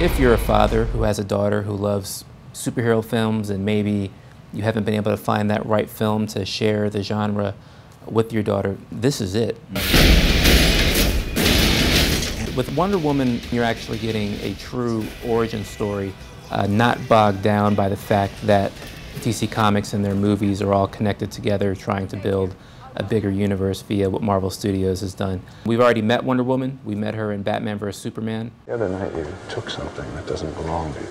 If you're a father who has a daughter who loves superhero films and maybe you haven't been able to find that right film to share the genre with your daughter, this is it. With Wonder Woman, you're actually getting a true origin story, not bogged down by the fact that DC Comics and their movies are all connected together trying to build a bigger universe via what Marvel Studios has done. We've already met Wonder Woman. We met her in Batman vs. Superman. The other night you took something that doesn't belong to you.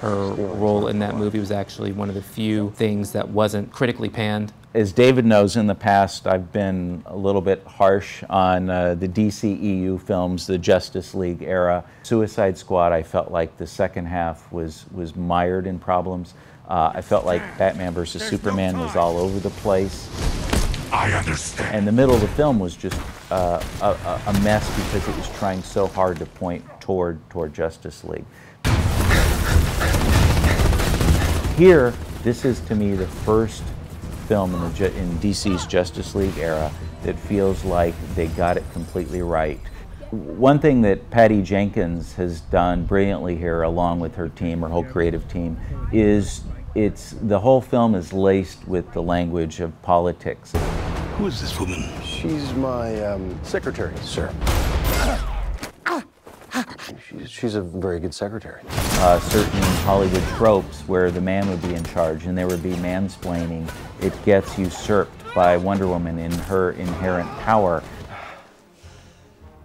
Her role in that movie was actually one of the few things that wasn't critically panned. As David knows, in the past I've been a little bit harsh on the DCEU films, the Justice League era. Suicide Squad, I felt like the second half was mired in problems. I felt like Batman vs. Superman was all over the place. I understand. And the middle of the film was just a mess because it was trying so hard to point toward Justice League. Here, this is to me the first film in DC's Justice League era that feels like they got it completely right. One thing that Patty Jenkins has done brilliantly here, along with her team, her whole creative team, is the whole film is laced with the language of politics. Who is this woman? She's my secretary, sir. She's a very good secretary. Certain Hollywood tropes where the man would be in charge and there would be mansplaining, it gets usurped by Wonder Woman in her inherent power.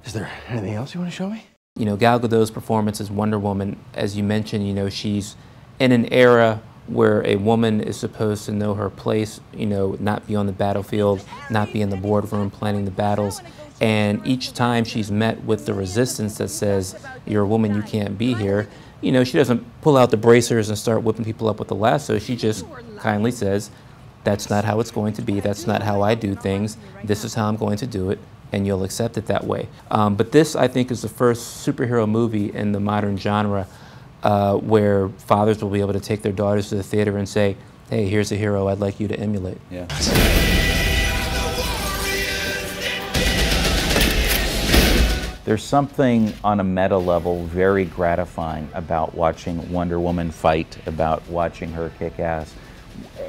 Is there anything else you want to show me? You know, Gal Gadot's performance as Wonder Woman, as you mentioned, you know, she's in an era where a woman is supposed to know her place, you know, not be on the battlefield, not be in the boardroom planning the battles. And each time she's met with the resistance that says, you're a woman, you can't be here, you know, she doesn't pull out the bracers and start whipping people up with the lasso. She just kindly says, that's not how it's going to be, that's not how I do things, this is how I'm going to do it, and you'll accept it that way. But this, I think, is the first superhero movie in the modern genre where fathers will be able to take their daughters to the theater and say, hey, here's a hero I'd like you to emulate. Yeah. There's something on a meta level very gratifying about watching Wonder Woman fight, about watching her kick ass.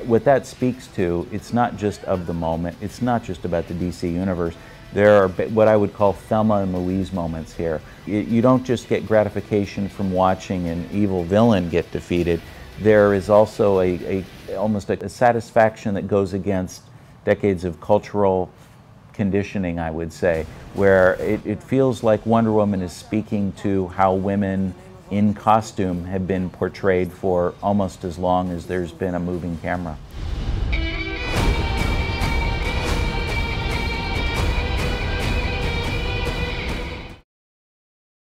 What that speaks to, it's not just of the moment, it's not just about the DC universe. There are what I would call Thelma and Louise moments here. You don't just get gratification from watching an evil villain get defeated. There is also almost a satisfaction that goes against decades of cultural conditioning, I would say, where it feels like Wonder Woman is speaking to how women in costume have been portrayed for almost as long as there's been a moving camera.